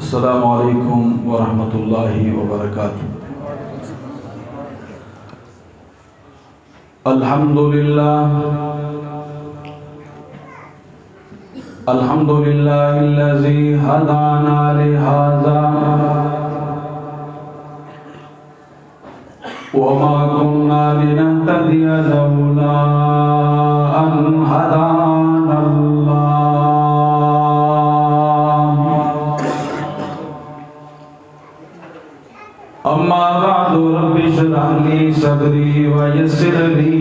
अस्सलामु अलैकुम वरहमतुल्लाहि वबरकातुहू। अल्हम्दुलिल्लाहिल्लज़ी हदाना लिहाज़ा वमा कुन्ना लिनहतदिया लौला अन हदानल्लाह। अम्मा बअदु रब्बि इश्रह ली सदरी व यस्सिर ली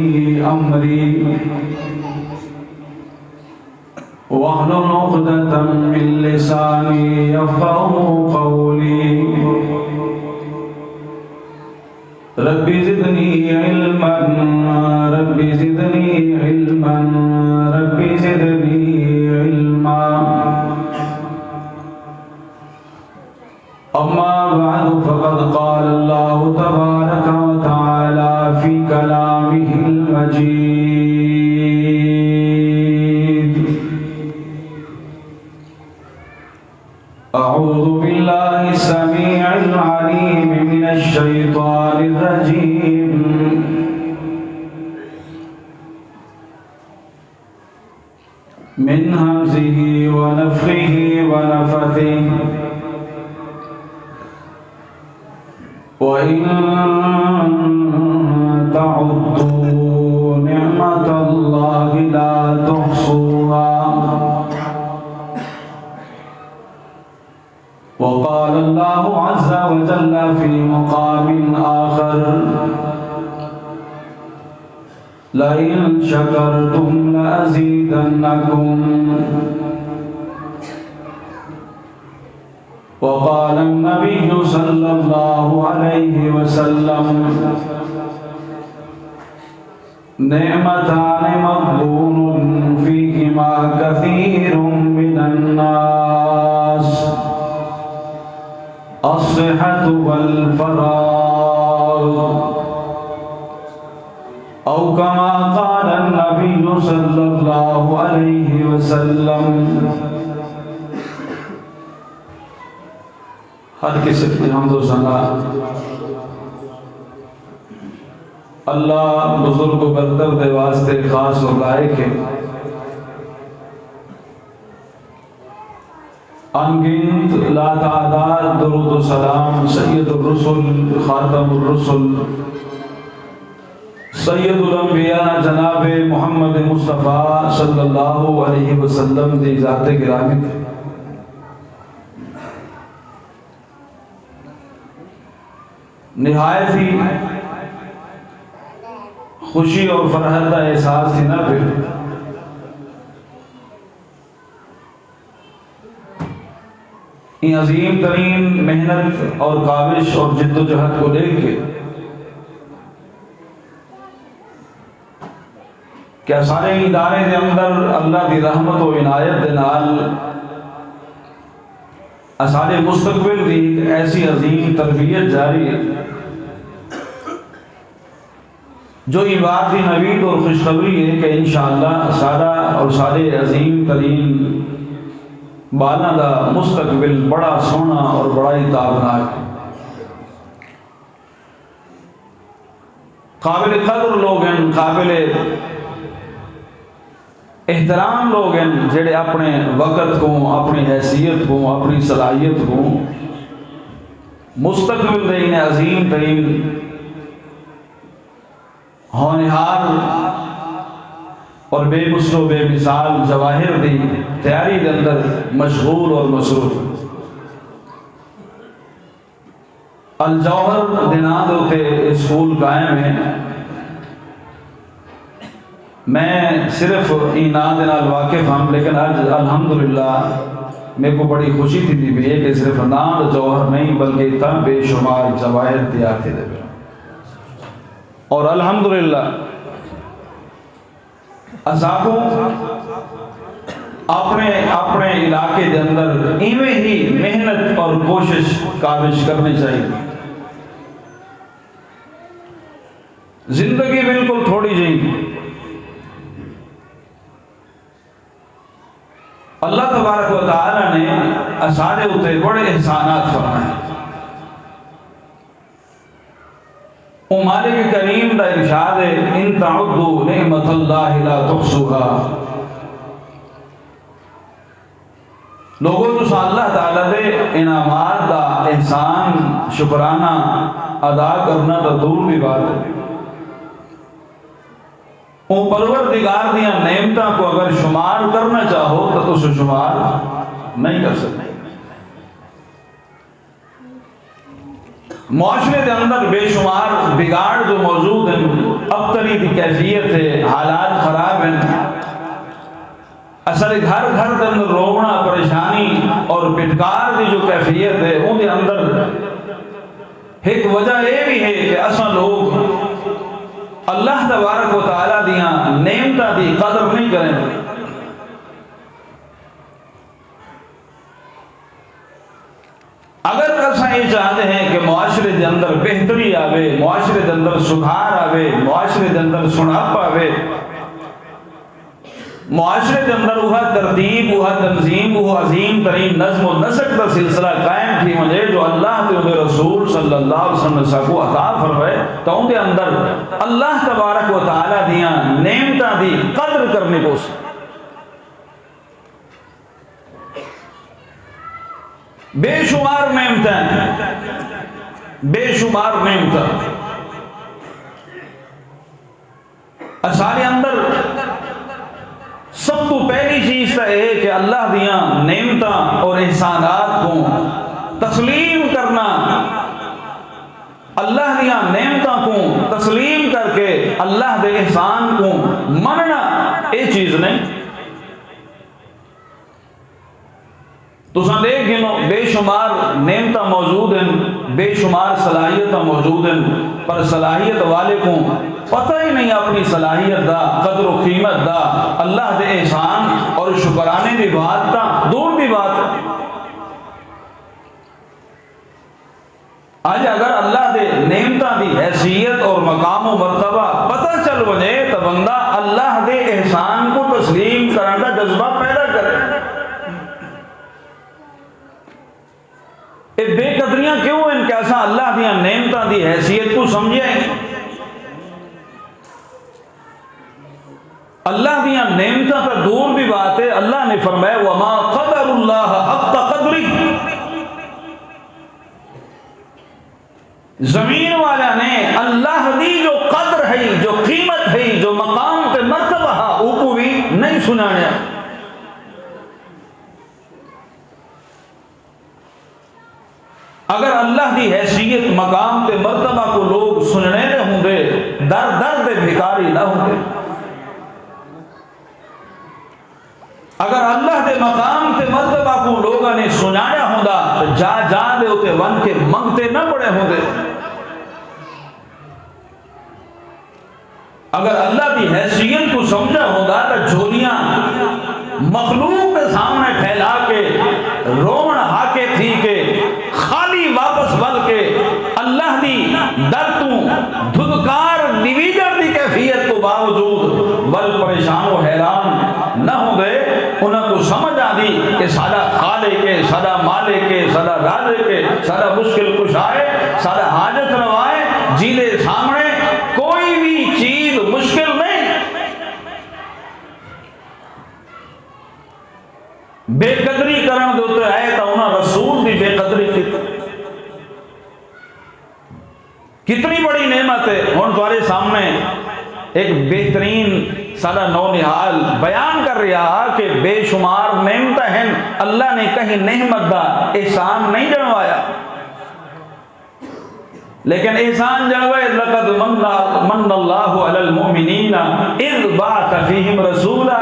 अमरी वहलुल उक़दतम मिन लिसानी यफ़क़हू क़ौली। Rabbi ज़िदनी इल्मन rabbi ज़िदनी इल्मन rabbi ज़िदनी इल्मा। अम्मा बअदु फ़क़द क़ाल अल्लाहु तबारक व तआला फ़ी कलामिहिल मजीद। अऊज़ु बिल्लाहि समीइल अलीम मिनश शैतानिर रजीम। मिन हमज़िही व नफ़्ख़िही व नफ़्ख़िही। वइन तउद्दू निअमतल्लाहि ला तुहसूहा। वक़ाल अल्लाहु अज़्ज़ा व जल्ला फ़ी मक़ामिन आख़र लइन शकरतुम लअज़ीदन्नकुम। वक़ाल नबिय्यु सल्लल्लाहु अलैहि वसल्लम नेमतानि मग़बूनुन फ़ीहिमा कसीरुम मिनन नास अस्सिहतु वल फ़राग़। औ कमा क़ाल नबिय्यु सल्लल्लाहु अलैहि वसल्लम। हर किस्म की हम्द व सना अल्लाह बुजुर्ग बरतर दे वास्ते खास और लायक है। अनगिनत लातादाद दुरूद व सलाम सय्यदुर रुसुल खातमुर रुसुल सय्यदुल अंबिया जनाब मोहम्मद मुस्तफ़ा सल्लल्लाहु अलैहि वसल्लम दी ज़ाते गिरामी। निहायत ही खुशी और फरहत का एहसास थी ना। फिर इन अजीम तरीन मेहनत और काविश और जिद्दोजहद को लेके क्या सारे इदारे के अंदर अल्लाह की रहमत और इनायत के नाल सारे मुस्तकबिल की ऐसी अजीम तरबियत जारी है जो ये बात की नवीद और खुशखबरी है कि इंशाअल्लाह सारा और सारे अजीम तरीन बाला का मुस्तकबिल बड़ा सोना और बड़ा ही ताबनाक है। काबिल कदर लोग हैं, काबिल एहतराम लोग हैं जेड़े अपने वक़्त को अपनी हैसियत को अपनी सलाहियत को मुस्तकबिल देने अजीम तरीन होनहार और बेमिसाल बेमिसाल जवाहिर की तैयारी के अंदर मशगूल और मसरूफ। अल जौहर दिना के स्कूल कायम है। मैं सिर्फ इना दे नाल वाकिफ हम, लेकिन आज अल्हम्दुलिल्लाह मेरे को बड़ी खुशी थी भी है कि सिर्फ नाम जौहर नहीं बल्कि इतना बेशुमार जवाहिर तैयार थे। और अल्हम्दुलिल्लाह असाको अपने अपने इलाके के अंदर इवें ही मेहनत और कोशिश काविश करनी चाहिए। जिंदगी बिल्कुल थोड़ी जी अल्लाह तबारक व तआला ने असारे उते बड़े एहसानात फरमाए। ओ मालिक करीम दा इरशाद है, इन तउद्दू निअमतल्लाहि ला तुहसूहा। लोगों तुस अल्लाह ताला दे इनामात दा एहसान शुकराना अदा करना तो दूर की बात है। वो परवरदिगार दियां नेमतां को अगर शुमार करना चाहो तो तुम शुमार नहीं कर सकते। मुआशरे के अंदर बेशुमार बिगाड़ जो मौजूद हैं, अबतरी की कैफियत है, हालात खराब हैं। असल घर घर के अंदर रोवना, परेशानी और पिटकार की जो कैफियत है, उनके अंदर एक वजह यह भी है कि असा लोग अल्लाह तबारक व तआला दियां नेमतां दी कदर नहीं करें। अगर असा ये चाहते हैं कि मुआशरे के अंदर बेहतरी आवे, मुआशरे के अंदर सुधार आवे, मुआशरे के अंदर सुनाप आवे, मुआशरे के अंदर वह तरतीब, वह तंजीम, वह अजीम तरीन नज़्म व नसक का सिलसिला कायम थी वने जो अल्लाह के उनके रसूल सल्लल्लाहु अलैहि वसल्लम सबको अता फरमाए, तो उनके अंदर अल्लाह तबारक व तआला दियां नेमतां दी कदर करने को बेशुमार नेमतां, बेशुमार नेमतां असारे अंदर सब तो पहली चीज तो है कि अल्लाह दियां नेमतां और एहसानात को तस्लीम करना, अल्लाह दियां नेमतां को तस्लीम करके अल्लाह दे एहसान को मनना, ये चीज नहीं। तुसा देख गिनो बेशुमार नेमतां मौजूद हैं, बेशुमार सलाहियत मौजूद हैं, पर सलाहियत वाले को पता ही नहीं अपनी सलाहियत दा, कदर व कीमत दा, अल्लाह दे एहसान और शुकराने की बात ता दूर की बात है। आज अगर अल्लाह दे नेमतां दी हैसियत और मकाम व मर्तबा पता चल वने तो बंदा अल्लाह दे एहसान को तस्लीम करने का जज्बा पैदा करे। ये बेकदरियां क्यों हैं? कैसा अल्लाह दियां नेमतां दी हैसियत को समझे। अल्लाह दियां नेमतां तो दूर की बात है, अल्लाह ने फरमाया वमा क़दरुल्लाह हक़्क़ क़द्री, जमीन वाला ने अल्लाह दी जो कदर है, जो कीमत है, जो मकाम पे मर्तबा है, उसको भी नहीं सुनाया। अगर अल्लाह की हैसियत मकाम पे मर्तबा को लोग सुनने होंगे, दर दर दे भिखारी ना होंगे। अगर अल्लाह के मकाम के मर्तबा को लोगों ने सुनाया होंदा तो जा जा दे उते वन के मंगते न पड़े होंगे। अगर अल्लाह की हैसियत को समझा होंदा तो झोलियां मखलूक के सामने फैला के रोवण हाके थी के खाली वापस बल के अल्लाह की दर तू धुदकार निवीजर की कैफियत को बावजूद बल परेशान व हैरान न हो गए। उनको समझ आ दी कि सादा खाले के, सादा माले के, सादा राजे के, सादा मुश्किल कुशाए, सादा हाजत रवाए, जिले सामने कोई भी चीज मुश्किल नहीं। बेकदरी करण दोते आए तो उन्हें रसूल की बेकदरी कितनी बड़ी नेमत है। हुण तुम्हारे सामने एक बेहतरीन सारा नौनिहाल बयान कर रहा कि बेशुमार नेमत हैं, अल्लाह ने कहीं नेमत का एहसान नहीं जणवाया, लेकिन एहसान जणवाए लक़द मन्नल्लाहु अलल मुमिनीना इज़ बअस फ़ीहिम रसूला।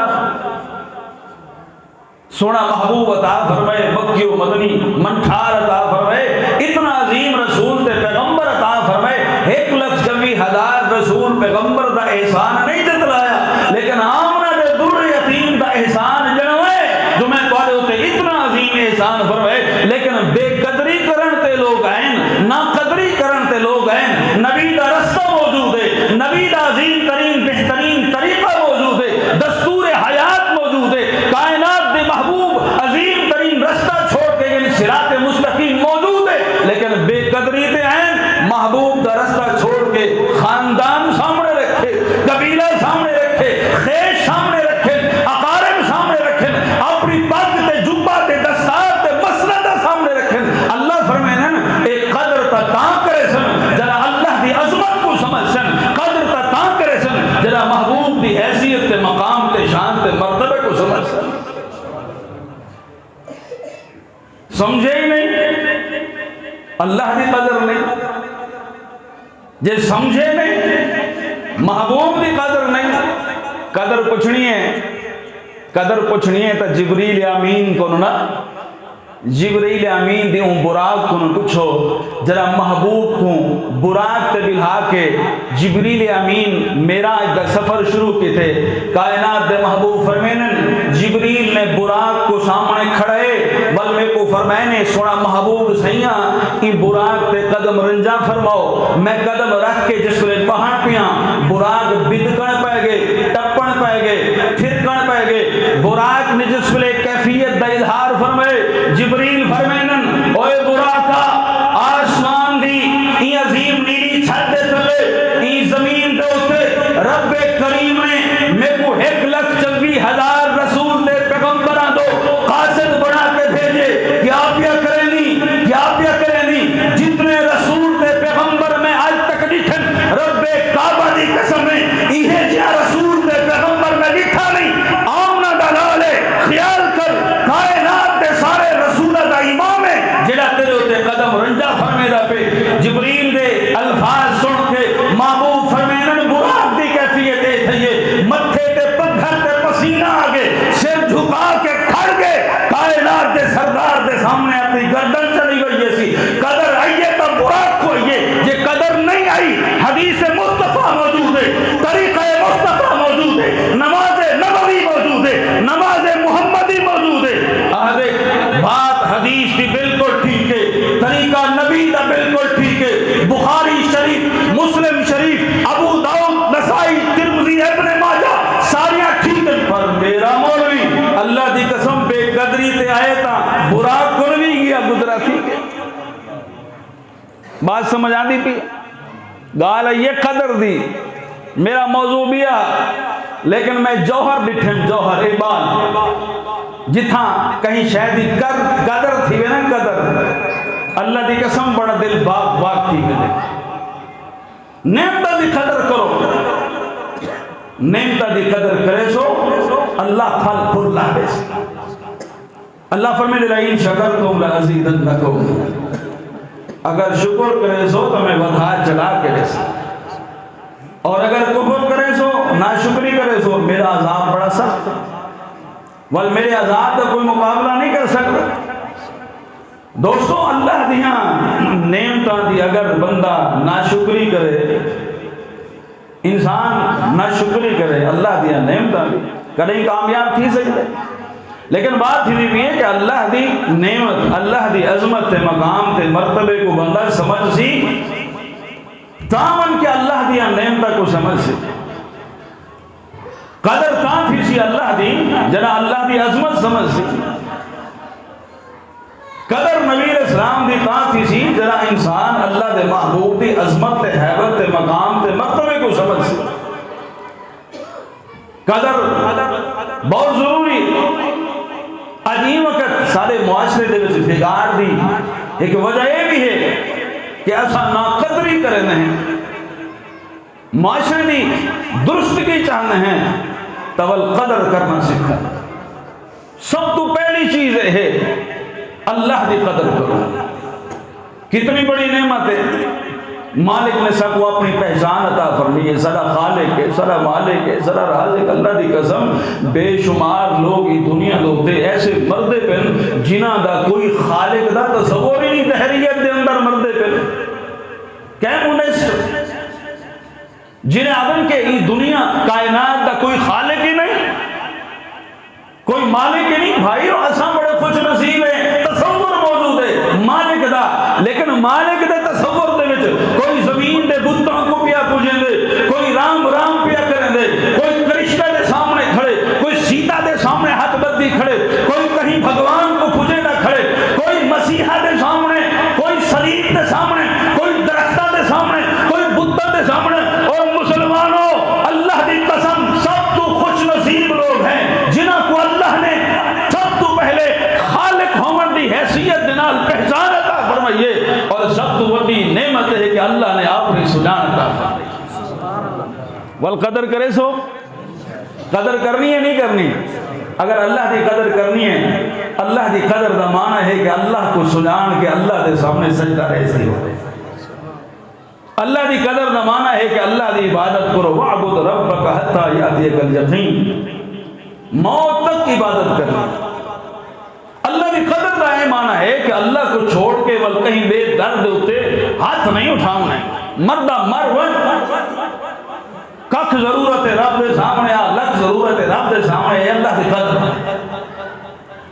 सोना महबूब अता फरमाए, मक्की व मदनी मनठार अता फरमाए, इतना अजीम रसूल ते पैगंबर अता फरमाए। 1,24,000 रसूल पैगंबर का एहसान नहीं जतलाया, लेकिन आमना दे दुर यतीम का एहसान जणवाए जो मैं तुम्हारे उते इतना अजीम एहसान फरमाए। लेकिन बेकदरी करण ते लोग हैं, ना कदरी करण ते लोग हैं। नबी का रास्ता मौजूद है, नबी का अजीम तरीन बेहतरीन तरीका मौजूद है, दस्तूर हयात मौजूद है, कायनात दे महबूब अजीम तरीन रास्ता छोड़ के सिरात मुस्तकीम मौजूद है, लेकिन बेकदरी ते हैं। महबूब का रास्ता छोड़ के खानदान सामने रखे, कबीला सामने रखे, खेश सामने रखे, अकारिब सामने रखे, अपनी पग ते जुब्बा ते दस्तार ते मसनद सामने रखे। अल्लाह फरमाए ना एक कदर ता करे सन जरा अल्लाह दी अजमत को समझ सन, कदर ता करे सन जरा महबूब दी हैसियत ते मकाम ते शान ते मर्तबे को समझ सन। समझे ही नहीं, अल्लाह की कदर नहीं, जे समझे नहीं, महबूब की कदर नहीं। कदर पुछनी है, कदर पुछनी है तो जिब्रील अमीन को ना, जिब्रील अमीन दी बुराक को पूछो जरा महबूब को बुराक ते बिल्हा के जिब्रील अमीन मेरा दा सफर शुरू किए थे। कायनात दे महबूब फरमाने जिब्रील ने बुराक को सामने खड़े वल में को फरमाने सोना महबूब सैया ई बुराक ते कदम रंजा फरमाओ। मैं कदम रख के जिसले पहाड़ पिया बुराक बिदकण पै गए, टप्पण पै गए, थिरकण पै गए। बुराक ने जिसले कैफियत दा इजहार फरमाए। जिब्रील फरमानन ओए बुराका आसमान दी ई अजीम नीली छत दे तले ई जमीन दे उते रब्बे करीम ने मेको 1,24,000 रसूल दे पैगंबरां दो कासिद बना के भेजे। क्या पिया करेनी, क्या पिया करेनी जितने रसूल दे पैगंबर में आज तक दिखन रब्बे काबा दी कसम है इहे जिया रसूल दे पैगंबर में दिखा नहीं। आमना दलाले ख्याल कर कायनात दे सारे रसूला दा इमाम है जेड़ा तेरे उते कदम रंजा फरमेदा पे। जिब्रील दे अल्फाज सुन के महबूब फरमानन बुराक दी कैफियत ए थई मत्थे ते पत्थर ते पसीना आ गए, सिर झुका के खड़ गए। कायनात दे सरदार दे सामने अपनी गर्दन चली गई है सी। कदर आइए तो बुराक को आइए, जे कदर नहीं आई हदीस मुस्तफा मौजूद है, तरीक़ा मुस्तफा मौजूद है, नमाज नबवी मौजूद है, नमाज मुहम्मदी मौजूद है। आदे बात हदीस की बिल्कुल ठीक है, तरीका नबी का बिल्कुल ठीक है। बुखारी शरीफ, मुस्लिम शरीफ, अबू दाऊद, नसाई, तिरमिज़ी, इब्न माजा सारियां ठीक है। पर मेरा मौलवी अल्लाह दी कसम बेकदरी ते आए ता बुराक गुण भी गया गुजरा ठीक है। बात समझ आती पी गाल ये कदर दी मेरा मौजू बिया, लेकिन मैं जौहर डिठन जौहर इबाल जिथा कहीं शायद कर कदर थी वे ना कदर अल्लाह दी कसम बड़ा दिल बाग बाग थी गए। नेमता दी कदर करो, नेमता दी कदर करे सो अल्लाह फल फुल लावे। अल्लाह फरमाए लइन शकरतुम लअज़ीदन्नकुम, अगर शुक्र करे सो तो मैं बढ़ा चला के दे, और अगर कुफर करे सो नाशुक्री करे सो मेरा अजाब बड़ा सख्त, वल मेरे अजाब का कोई मुकाबला नहीं कर सकता। दोस्तों अल्लाह दिया नेमता दी अगर बंदा नाशुक्री करे, इंसान नाशुक्री करे अल्लाह दिया नेमता दी कहीं कामयाब थी सकते। लेकिन बात ही भी है कि अल्लाह दी नेमत, अल्लाह दी अजमत ते मकाम ते मर्तबे को बंदा समझ सी तामन के अल्लाह दिया नेमता को समझ सी कदर ता थी सी अल्लाह दी जरा अल्लाह दी अजमत समझ सी। कदर नबी इस्लाम दी ता थी सी जरा इंसान अल्लाह दे महबूब दी अजमत ते हैबत ते मकाम ते मर्तबे को समझ सी। कदर बहुत जरूरी। अजीब वक्त सारे मुआशरे दे विच बिगाड़ दी एक वजह यह भी है कि ऐसा नाकदरी करे नहीं, मुआशरे दी दुरुस्त की चाहते हैं तवल कदर करना सीखो। सब तो पहली चीज है अल्लाह की कदर करो। कितनी बड़ी नेमत है मालिक ने सबको अपनी पहचान अता फरमाई है। सरा खालिक है, सरा मालिक है, सरा राज़िक। अल्लाह की कसम बेशुमार लोग इस दुनिया लोग ऐसे मरदे पे जिन्हां दा कोई खालिक दा तसव्वुर ही नहीं तहरीयत दे अंदर मरदे पे कम्युनिस्ट जिन्हें आदम के इस दुनिया कायनात दा कोई खालिक ही नहीं, कोई मालिक ही नहीं। भाई असा बड़े खुश नसीब है तसव्वुर मौजूद है मालिक दा, लेकिन मालिक दे तसव्वुर दे विच कोई जमीन दे बुतों को पिया पूजेंदे, कोई राम राम पिया करेंदे, कोई कृष्ण के सामने खड़े, कोई सीता के सामने हाथ बद्दी खड़े, कोई कहीं भगवान को पूजे ना खड़े, कोई मसीह वड्डी नेमत है कि अल्लाह ने अपनी सुजान अता फरमाई। वल कदर करे सो कदर करनी है नहीं करनी। अगर अल्लाह की कदर करनी है, अल्लाह की कदर का माना है कि अल्लाह को सुजान के अल्लाह के सामने सजदा रेज़ी हो। अल्लाह की कदर का माना है कि अल्लाह की इबादत करो। वअबुद रब्बक हत्ता यातियकल यकीन, मौत तक इबादत करनी। अल्लाह की कदर का यह माना है कि अल्लाह को छोड़ के वल कहीं बेदर्द उते हाथ नहीं उठाना है। मरदा मर कख जरूरत है रब के सामने, आ लख जरूरत है रब के सामने। अल्लाह की कदर,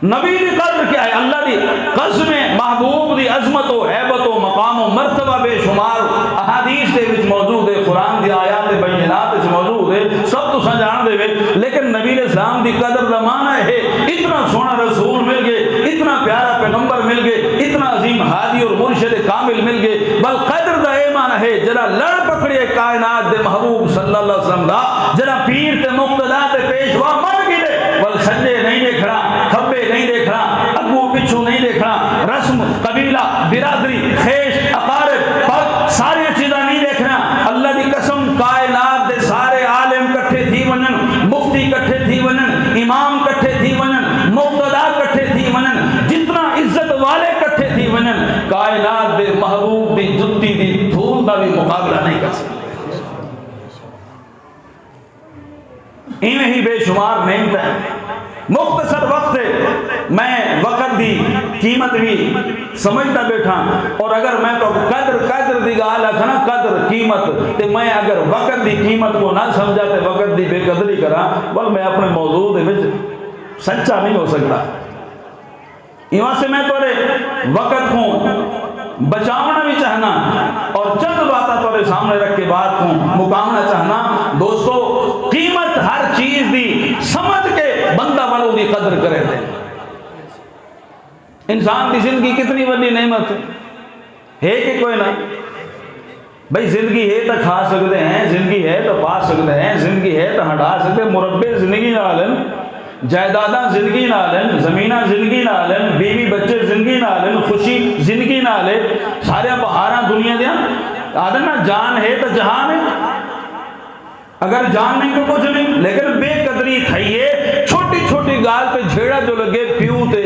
नबी की कदर क्या है? अल्लाह की कसमें महबूब की अजमत व हैबत व मकाम व मर्तबा बेशुमार अहादीस दे विच मौजूद है, कुरान की आयात बैनात विच मौजूद है, सब तो जान दे। लेकिन नबी इस्लाम की कदर का माना है इतना सोना रसूल मिल गए, इतना प्यारा पैगंबर मिल गए, इतना अजीम हादी और मुर्शिद कामिल मिल गए। बल कदर का यह माना है जरा लड़ पकड़े कायनात दे महबूब सल्लल्लाहु अलैहि वसल्लम दा, जरा पीर ते मुक्तदा ते पेशवा मर गए। बल सज्जे नहीं देखना, खब्बे नहीं देखना, अगू पिछू नहीं देखना, रस्म कबीला बिरादरी खेश अकारिब पग सारी चीज़ा नहीं देखना। अल्लाह की कसम कायनात दे सारे आलिम कट्ठे थी वनन, मुफ्ती कट्ठे थी वनन, इमाम कट्ठे थी वनन, मुक्तदा कट्ठे थी वनन, जितना इज्जत वाले कट्ठे थी वनन, कायनात दे महबूब दी जुत्ती दी धूल का भी मुकाबला नहीं कर सकते। इवें ही बेशुमार नेमत है। मुख्तसर वक्त है, मैं वक़्त की कीमत भी समझता बैठा। और अगर मैं तो कदर की गाल आखा ना, कदर कीमत, तो मैं अगर वक़्त की कीमत को ना समझा तो वक़्त की बेकदरी करा, बल मैं अपने मौजूद विच सच्चा नहीं हो सकता। इवां से मैं तोरे वक़्त को बचावना भी चाहना और चंद बातें तोरे सामने रख के बात को मुकामना चाहना। दोस्तों, कीमत हर चीज दी समझ के बंदा वालों की कदर करे थे। इंसान की जिंदगी कितनी बड़ी नेमत है कि कोई ना। भाई जिंदगी है तो खा सकते हैं, जिंदगी है तो पा सकते हैं, जिंदगी है तो हटा सकते, मुरब्बे जिंदगी ना लें, जायदादा जिंदगी ना लें, जमीना जिंदगी ना लें, बीवी बच्चे जिंदगी ना लें, खुशी जिंदगी ना ले, सारे बहारा दुनिया दिया आदम ना। जान है तो जहान है, अगर जान नहीं तो कुछ नहीं। लेकिन बेकदरी थी छोटी छोटी गाल पे झेड़ा जो लगे प्यू थे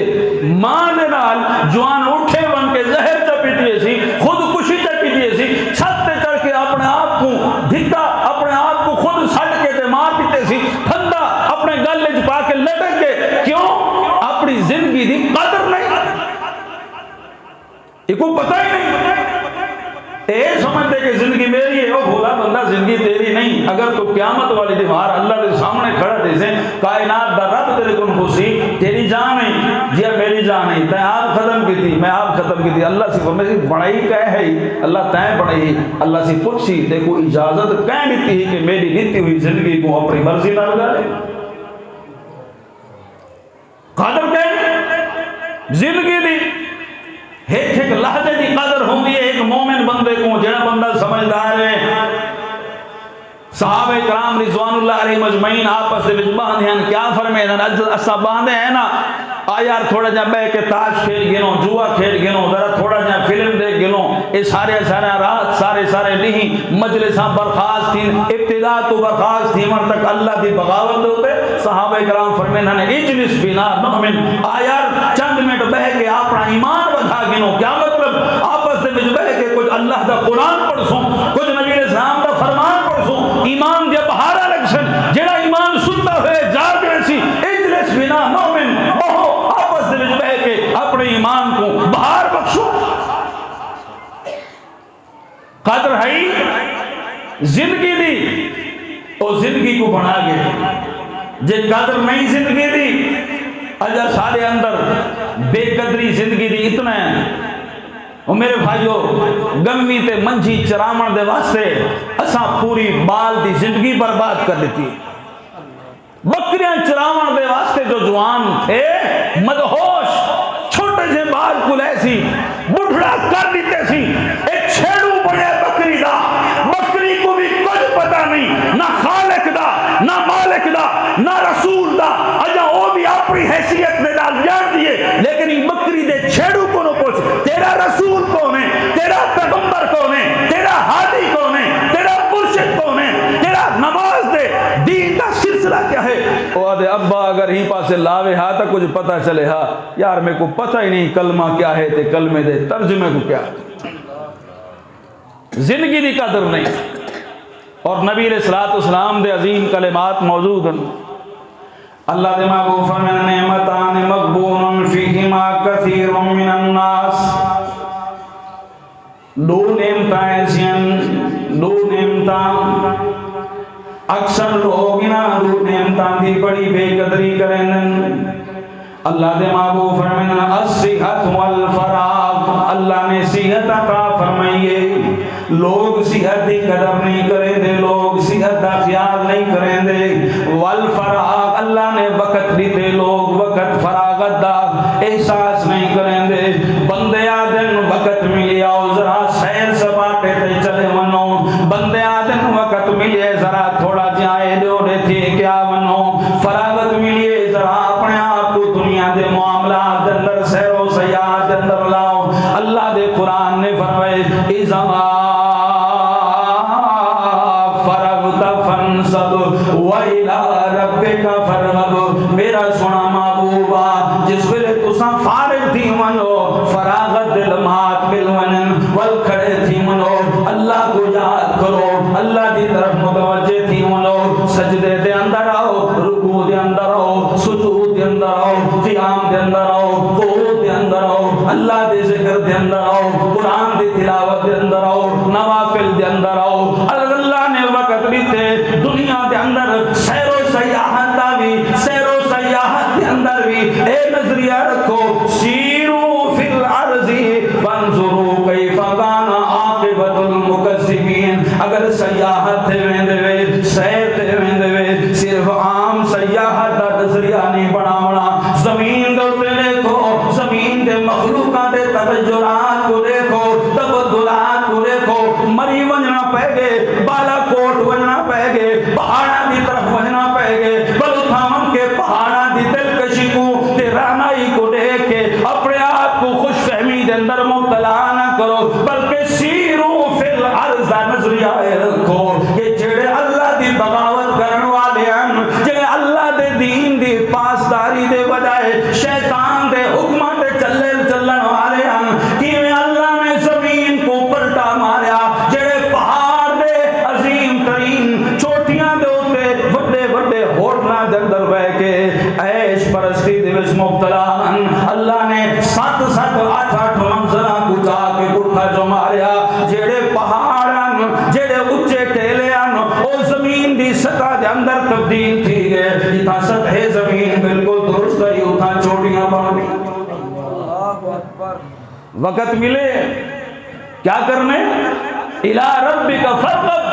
मां दे नाल जवान उठे बन के जहर च पीटिए सी, खुदकुशी च पीटिए सी, छत पे चढ़ के अपने आप को धिक्का, अपने आप को खुद सट के ते मार पीते सी, ठंडा अपने गल च पा के लटक के। क्यों? अपनी जिंदगी की कदर नहीं, इको पता ही नहीं। ये समझते कि जिंदगी मेरी है, वो भोला बंदा जिंदगी तेरी नहीं। अगर तो क्यामत वाली दीवार अल्लाह के सामने खड़ा दे, कायनात दा रब तेरे को पूछी तेरी जान है जी मेरी जान है, तै आप खत्म की थी, मैं आप खत्म की थी। अल्लाह से फरमाई बड़ाई कह है, अल्लाह तय बड़ाई। अल्लाह से पूछी देखो इजाजत कह दी है कि मेरी नीति हुई जिंदगी को अपनी मर्जी ना लगा ले। कदर कह जिंदगी दी एक लहजे की कदर होती है एक मोमिन बंदे को, जेड़ा बंदा समझदार है। सहाबे कराम रिजवानुल्लाह अलैहिम अजमईन आपस में बांधे हैं, क्या फरमाए असा बांधे हैं ना, आ यार थोड़ा जा बह के ताश खेल गिनो, जुआ खेल गिनो, जरा थोड़ा जा फिल्म देख गिनो। ये सारे रात सारे नहीं मजलिसा बर्खास्त थी, इब्तिदा तो बर्खास्त थी मन तक अल्लाह की बगावत होते। सहाबे कराम फरमाए ने इजलिस बिना मोमिन, आ यार चंद मिनट बह के अपना ईमान बढ़ा गिनो। क्या मतलब? आपस में बह के कुछ अल्लाह का कुरान पढ़सो, कुछ नबी इस्लाम का फरमान पढ़सो। ईमान के बहारा लक्षण जेड़ा ईमान सुनता हुए जाग ऐसी इजलिस बिना मोमिन, ओहो आपस में बह के अपने ईमान को बहार बख्शो। कदर है जिंदगी दी, और जिंदगी को बना गए। जे कदर नहीं जिंदगी दी, अजा सारे अंदर बेकदरी जिंदगी दी इतना है। और मेरे भाइयों, गमी ते मंझी चरावण दे वास्ते असा पूरी बाल दी जिंदगी बर्बाद कर देती। बकरियां चरावण दे वास्ते जो जवान थे मदहोश छोटे से बाल को ऐसी बुढ़ड़ा कर देते सी। एक छेड़ू बने बकरी दा, बकरी को भी कुछ पता नहीं, ना खालिक दा, ना मालिक दा, ना रसूल दा। अजा वो भी अपनी हैसियत में नाल जान दिए, लेकिन बकरी दे छेड़ू को न पूछ तेरा रसूल कौन है, तेरा पैगंबर पासे लावे हा तो कुछ पता चले हा यार मेरे को पता ही नहीं कलमा क्या है ते कलमे दे तर्जुमे को क्या जिंदगी की कदर नहीं। और नबी अलैहिस्सलाम दे अजीम कलिमात मौजूद हैं। अल्लाह दे महबूब फरमाने नेमतान मक़बूनुन फीहिमा कसीरुम मिनन नास। दो नेमतां ऐसियां दो नेमतां अक्सर लोग ना दो नेमतां दी बड़ी बेकदरी करें। अल्लाह दे महबूब फरमाने अस्सिहत वल फराग। अल्लाह ने सेहत अता फरमाई है। लोग सेहत की कदर नहीं करेंगे, लोग सेहत का ख्याल नहीं करेंगे। वल फराग अल्लाह ने वक्त दीते, लोग वक्त फरागत का एहसास नहीं करेंगे। बंदे दिन वक्त मिलिया जरा सैर सपाटे ते चले वनो, बंदे दिन वक्त मिले जरा थोड़ा जाए जोड़े थे क्या वनो, फरागत मिलिए जरा अपने आप को दुनिया के मामलात के अंदर सैरो सयाहत के अंदर लाओ। अल्लाह दे कुरान ने फरमाए इज़ा फरगत फंसब व इला रब्बिका फरगब। मेरा सोना महबूबा जिस वेले तुसा फारिग थी वनो फरागत दिल मात मिल वनन वल खड़े थी वनो अल्लाह को याद करो, अल्लाह की तरफ मुतवज्जे थी वनो, सजदे दे अंदर आओ, रुकू दे अंदर आओ, सुजूद दे अंदर आओ, क़ियाम दे अंदर आओ, क़ुऊद दे अंदर आओ, अल्लाह दे ज़िक्र दे अंदर आओ, कुरान दी तिलावत दे अंदर आओ, नवाफिल दे अंदर आओ। अल्लाह ने वक्त बीते दुनिया दे अंदर सैरो सयाहत दा भी, सैरो सयाहत दे अंदर भी ए नजरिया रखो सीरू फिल अर्ज़ी फंजुरू कैफ़ा काना आक़िबतुल मुकज़्ज़िबीन। अगर सयाहत थे वेंदे वे सैर थे वेंदे वे सिर्फ आम सयाहत दा नजरिया नहीं बनावना। जमीन दे उत्ते देखो, जमीन दे मखलूकां दे तवज्जुरात को देखो, तबद्दुलात को देखो। मरी वजना पैगे, बालाकोट वजना पैगे, पहाड़ा दी तरफ वजना पैगे, बलुथावन के पहाड़ा दी दिलकशी को ते रानाई को देख के अपने आप को खुशफहमी दे अंदर मुब्तला ना करो, बल्कि सीरू फिल अर्ज़ दा नजरिया रखो कि जेड़े अल्लाह दी बगावत करने वाले हैं, जेड़े अल्लाह दे दीन दी पासदारी दे बजाय शैतान दे हुक्मां ते चलन वाले हैं, किवें अल्लाह ने जमीन को पलटा मारिया। जेड़े पहाड़ दे अजीम तरीन चोटियां दे उत्ते बड़े बड़े होटलां दे अंदर बैठ के ऐश परस्ती दे विच मुब्तला हन, अल्लाह ने 7-7 8-8 मंजिलां को जाके गुठा जो मारिया। जेड़े पहाड़ हन, जेड़े उच्चे टेले हन, ओ जमीन दी सतह दे अंदर तब्दील थी गए। जिथा सतह जमीन बिल्कुल दुरुस्त है उथा चोटियां बन गई। वक्त मिले क्या करने, इला रब्बिका फरगब,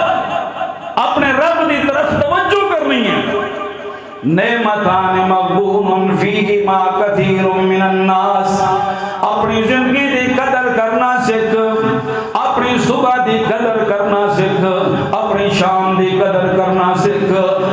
अपने रब की तरफ तवज्जो करनी है। नेमतान मक़बूनुन फीहिमा कसीरुम मिनन नास। अपनी जिंदगी की कदर करना सीख, अपनी सुबह की कदर करना सीख, अपनी शाम की कदर करना सीख,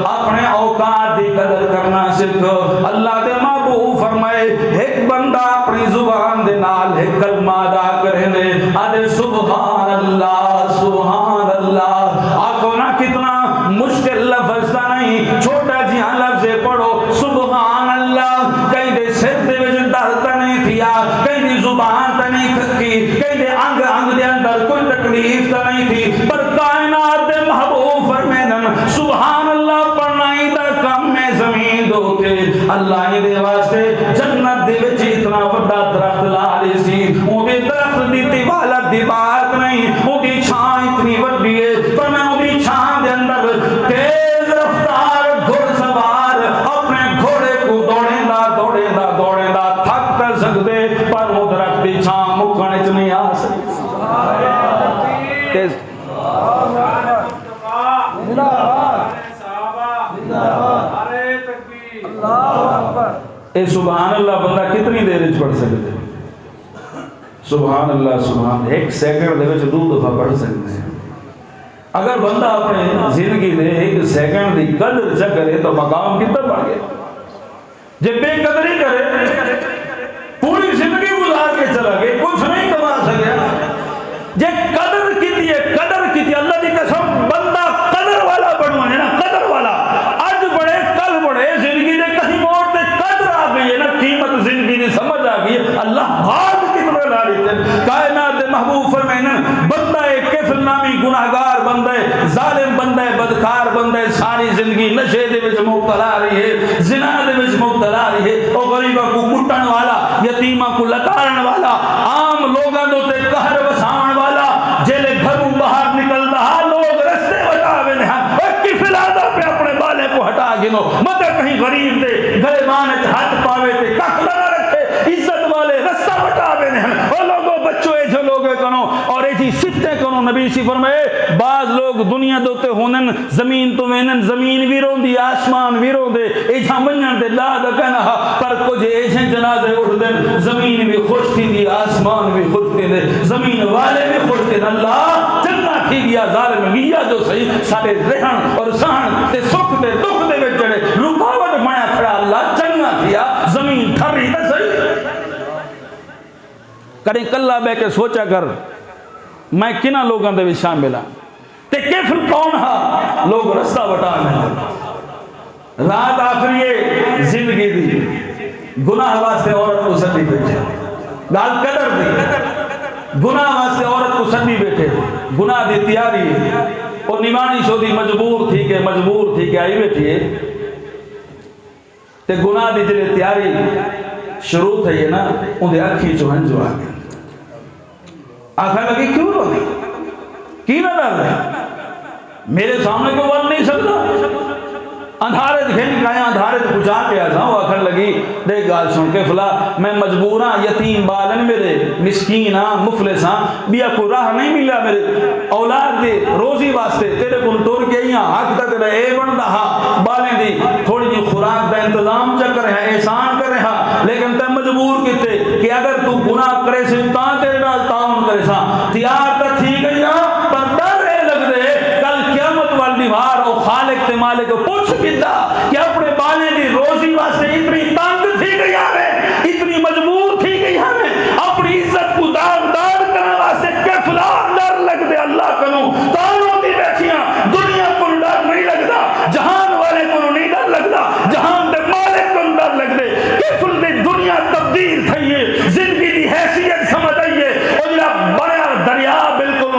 अपने औकात की कदर करना सीख। अल्लाह दे महबूब फरमाए एक बंदा अपनी जुबान दे नाल एक कलमा अदा करे ने आदे सुभान अल्लाह सुभान अल्लाह। आखो ना कितना मुश्किल लफ्ज़ नहीं, छोटा जिहा लफ्ज़ पढ़ो सुभान अल्लाह। कहीं दे सिर दे विच दर्द नहीं थिया, कहीं दी जुबान ते नहीं थकी, कहीं दे अंग अंग दे अंदर कोई तकलीफ तो नहीं थी, पर कायनात दे महबूब फरमाने सुभान अल्लाह पढ़ना ही दा काम में जमीन दोते। अल्लाह ही दे वास्ते जन्नत दे विच इतना बड़ा दरख्त ला दी सी, ओदे दरख्त दी तिवालत दी बात नहीं, ओदी छां इतनी वड्डी है, पर मैं ओदी छां दे अंदर तेज रफ्तार घुड़सवार अपने घोड़े को दौड़ेंदा थक तो सकदे, पर वो दरख्त दी छां मुकण च नहीं आ सकदी। सुभान अल्लाह बंदा कितनी देर पढ़ सकते हैं? सुभान अल्लाह सुभान एक सेकंड दे 2 दफा पढ़ सकते हैं। अगर बंदा अपने जिंदगी में एक सेकंड की कदर च करे तो मकाम कितना बढ़ गया। जब बेकदरी करे पूरी जिंदगी गुजार के चला गया, कुछ नहीं कमा सके। जे कदर की अल्लाह की कसम बंदा कदर वाला बनवा है ना, कदर वाला आज बड़े कल बड़े जिंदगी दे कहीं मोड़ ते कदर दिते। कायनात दे महबूब फरमाइने बंदा एक किफल नामी गुनाहगार बंदा है, जालिम बंदा है, बदकार बंदा है, सारी जिंदगी नशे दे विच मुब्तला रही है, जिना दे विच मुब्तला रही है, और गरीबा को कुटण वाला, यतीमा को लताड़न वाला, आम लोगों दे उत्ते कहर वसावण वाला, जेले घरों बाहर निकलदा हा लोग रस्ते बतावे ने किफल आदा पे अपने बाले को हटा गिनो, मत कहीं गरीब दे गलेबान च हाथ पावे ते कख ना रखे, इज्जत वाले रास्ता बटावे ने ओ लोगो बच्चों ए जो लोग कनो और ए जी सिफते कनो। नबी सी फरमाए बाज लोग दुनिया दे उत्ते होनन जमीन तो वेनन, जमीन भी रोंदी आसमान भी रोंदे, ए जा वणन ते लाद कहना पर कुछ ए जे जनाजे उठदे जमीन भी खुश थी, आसमान भी खुश थी, जमीन वाले भी खुश थे। अल्लाह चंगा थी गया जालिम गया जो सही साडे रहन और सहन ते सुख ते दुख दे विच जड़े रुकावट माया खड़ा, अल्लाह चंगा थिया जमीन ठरी ते सही। कदे कल्ला बह के सोचा कर मैं किना लोगों दे विच शामिल हां ते किफल कौन हा, लोग रास्ता बता नहीं। रात आखिरी जिंदगी दी गुनाह वास्ते औरत को सदी बैठे, गाल कदर दी गुनाह वास्ते औरत को सदी बैठे, गुनाह दी तैयारी और निमानी शोदी मजबूर थी के आई बैठी है ते गुनाह दी जिले तैयारी शुरू थी है ना, उनके अखी चो हंजू आ गए, आखिर लगी क्यों रोनी की ना डर रहे, मेरे सामने को बोल नहीं सकता, अंधारे खेल काया अंधारे बुझा के आ जाओ। आखिर लगी देख गाल सुन के फला मैं मजबूर हाँ, यतीम बालन मेरे मिस्कीन हाँ, मुफलिस हाँ, बिया को राह नहीं मिला मेरे औलाद दे रोजी वास्ते, तेरे को टोर के आई हक तक तेरा ए बनदा हा बाले दी थोड़ी जी खुराक का इंतजाम च करे है, एहसान करे हा, लेकिन ते मजबूर किते कि अगर तू गुनाह करे से ता तेरे नाल ताउन करे सा, तैयार तो ठीक है पर डर ए लग दे कल क़यामत वाली बार ओ खालिक ते मालिक पूछ किदा कि अपने बाले दी रोजी वास्ते इतनी तंग थी गई हमें, इतनी मजबूर थी गई हमें, अपनी इज्जत को दागदार करने वास्ते किफला डर लग दे अल्लाह कनो तानों दी बैठियां दुनिया को डर नहीं लगदा, जहान वाले को नहीं डर लगदा, जहान दे मालिक को डर लग दे, किफल दी दुनिया तब्दील थई है, जिंदगी दी हैसियत समझ आई है, और जड़ा बड़ा दरिया बिल्कुल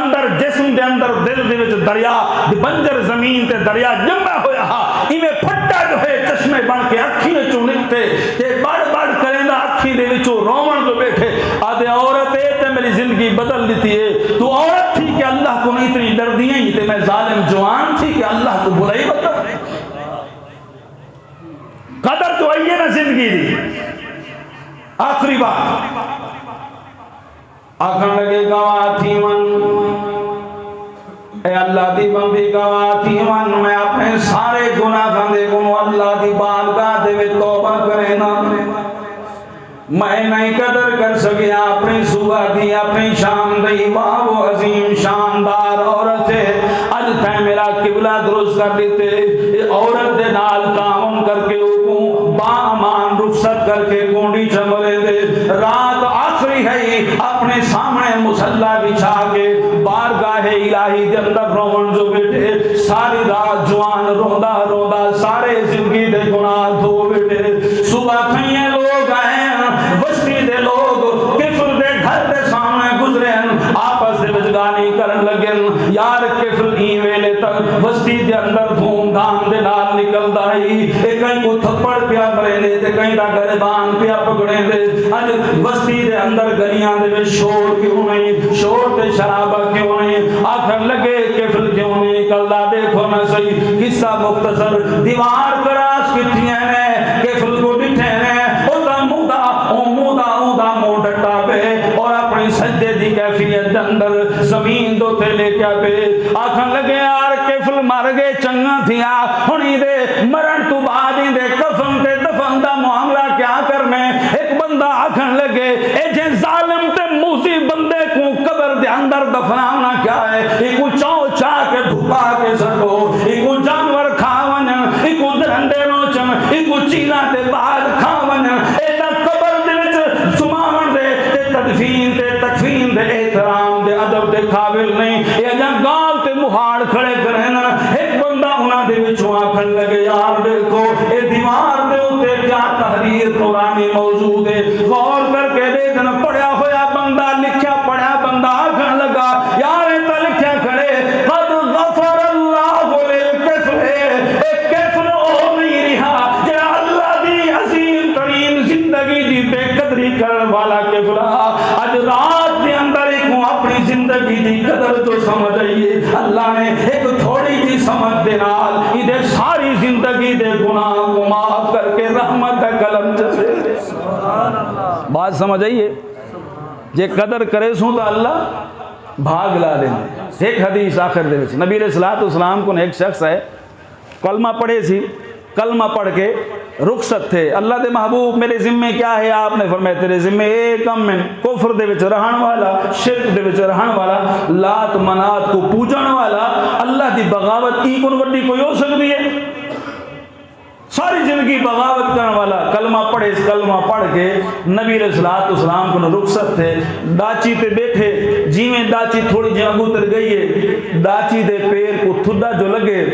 अंदर जिस्म दे अंदर दिल दे विच दरिया बंजर जमीन ते दरिया जमा होया हा, इवें फट्टा जो है चश्मे बन के अखी विचों निकते ते बड़ बड़ करेंदा अखी दे विचों रोवण जो बैठे आदे औरत ए ते मेरी जिंदगी बदल दी है, तू औरत थी कि अल्लाह को इतनी डरदी है ते मैं जालिम जवान थी कि अल्लाह को बुराई बता। कदर तो आई है ना जिंदगी दी। आखिरी बात आखन लगे गवा थी मन ए अल्लाह दी बंदी गवा थी मन, मैं अपने सारे गुनाह दे को अल्लाह दी बारगाह दे विच तौबा करे ना, मैं नहीं कदर कर सकिया अपनी सुबह दी अपनी शाम दी, बाबो अजीम शानदार औरत है, अज तै मेरा किबला दुरुस्त कर दिते, ये औरत दे नाल ताउन करके ओको बामान रुखसत करके कोंडी चमले दे, रात आखिरी है अपने सामने मुसल्ला बिछा के बारगाहे इलाही दे अंदर रोवन जो बैठे, सारी रात जवान रोंदा रोंदा सारे जिंदगी दे गुनाह धो बैठे, सुबह थई लोग आए बस्ती दे लोग किफल दे घर दे सामने गुजरे, आपस दे विच गानी करन लगे यार किफल ई वेले तक बस्ती दे अंदर धूमधाम दे नाल निकलदा ही, ए कहीं को थप्पड़ पिया मरे ने ते कहीं दा गरबान पिया पकड़े दे, अज बस्ती दे अंदर गलियां दे विच शोर क्यों नहीं, शोर ते शराबा क्यों नहीं, आखर लगे किफल क्यों नहीं निकलदा, देखो ना सही किस्सा मुख्तसर दीवार क्रॉस किथियां ने किफल को डिठे ने मुंह डटा पे और अपनी सजदे दी कैफियत अंदर जमीन दो थे लेके पे, आखन लगे यार किफल मर गए चंगा थिया हुणी दे मरण तू बाद ही दे कफन ते दफन दा मामला क्या करने, एक बंदा आखन लगे ए जे जालिम ते मूसी बंदे को कब्र दे अंदर दफनाना क्या है, इको चाओ चा के धुपा के सको, इको जानवर खावन, इको दरंडे नोचन, इको चीला ते बाद खावन, एदा कब्र दे विच सुमावन दे ते तदफीन ते तकफीन दे एहतराम दे अदब दे काबिल नहीं, ए जा गाल ते मुहाड़ खड़े करे ना, एक बंदा उना दे विचों आखन लगे यार देखो अज रात के अंदर एक अपनी जिंदगी की कदर तो समझ आइए। अल्लाह ने एक थोड़ी जी समझ दे नाल इधे सारी जिंदगी दे गुनाह को माफ करके रहमत का कलम चले। बात समझ आइए। जे कदर करे सू तो अल्लाह भाग ला देंगे। एक हदीस आखिर दे विच नबी अलैहिस्सलातु वस्सलाम को एक शख्स है कलमा पढ़े सी, कलमा पढ़ के रुखसत थे। अल्लाह दे महबूब मेरे जिम्मे क्या है? आपने फरमाया तेरे जिम्मे एक अमन कुफ्र दे विच रहन वाला, शिरक दे विच रहन वाला, लात मनात को पूजन वाला, अल्लाह दी बगावत ई कोन वड्डी कोई हो सकती है? सारी जिंदगी बगावत करने वाला कलमा पढ़े, कलमा पढ़ के नबी अलैहिस्सलातु वस्सलाम को रुखसत थे। दाची पे बैठे, जिमें दाची थोड़ी जी अगू उतर गई है, दाची दे पैर को थुड्डा जो लगे,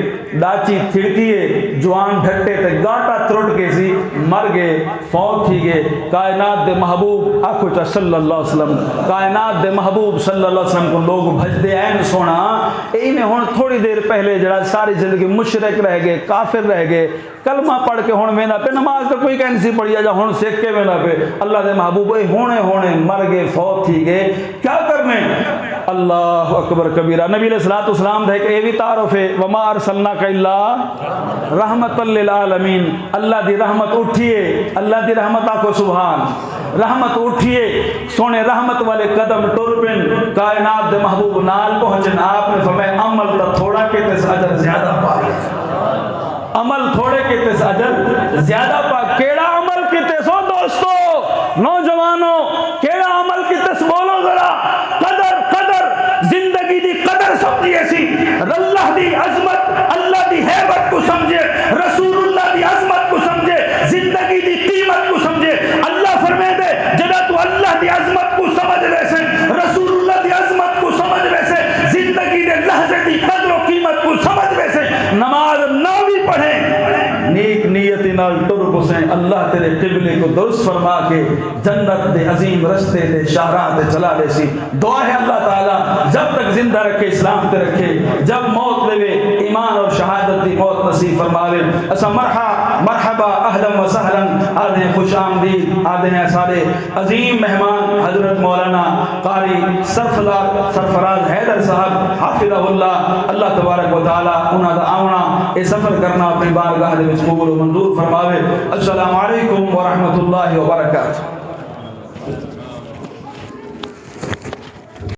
दाची थिड़की है, जवान ढट्टे ते गाटा त्रुट के सी मर गए, फौत थी गए। कायनात दे महबूब आखो चा सल्लल्लाहु अलैहि वसल्लम, कायनात दे महबूब सल्लल्लाहु अलैहि वसल्लम को लोग भजदे ऐन सोना इन्हें हुण थोड़ी देर पहले जरा सारी जिंदगी मुशरिक रह गए, काफिर रह गए, कलमा पढ़ के हुण वेंदा पे नमाज तो कोई कहनी सी पढ़ी जा हुण सिख के वेंदा पे। अल्लाह दे महबूब होने होने मर गए, फौत थी गए, क्या करने? अल्लाह अकबर कबीरा। नबी अलैहिस्सलातु वस्सलाम दा एक भी तारुफ है वमा अरसलनाका इल्ला रहमतल लिल आलमीन। अल्लाह दी रहमत उठिए, अल्लाह दी रहमत आखो सुभान, रहमत उठिए, सोने रहमत वाले कदम टुर पिन, कायनात दे महबूब नाल पहुंचन। आपने फरमाया अमल तो थोड़ा के ते अजर ज्यादा पाए, अमल थोड़े के ते अजर ज्यादा पा। केड़ा अमल किते सो दोस्तों, नौजवानों, केड़ा अमल किते बोलो जरा। कदर कदर जिंदगी दी कदर समझिए सी, अल्लाह दी अजमत, अल्लाह दी हैबत को समझे, रसूलुल्लाह दी अजमत को समझे, जिंदगी दी कीमत को समझे। अल्लाह फरमाए दे जदा तू अल्लाह दी अजमत को समझ वैसे, रसूलुल्लाह दी अजमत को समझ वैसे, जिंदगी दे लहजे दी कदर और कीमत को समझ वैसे, नमाज ना भी पढ़े, नेक नियत नाल टुर पुसे, अल्लाह तेरे किबले को दुरुस्त फरमा के जन्नत दे अजीम रस्ते दे शाहराह ते चला दे सी। दुआ है अल्लाह ताला जब तक जिंदा रखे, इस्लाम ते रखे, जब मौत लेवे ईमान और शहादत दी मौत नसीब फरमावे। असा मरहबा अहलन व सहलन आदे खुश आमदीद आदे हैं सारे अजीम मेहमान हजरत मौलाना कारी सरफराज हैदर साहब हाफिज़हुल्लाह। अल्लाह तबारक व तआला उन्हां दा आउणा ए सफर करना अपनी बारगाह दे विच कबूल मंजूर फरमावे। अस्सलामु अलैकुम व रहमतुल्लाहि व बरकातहू।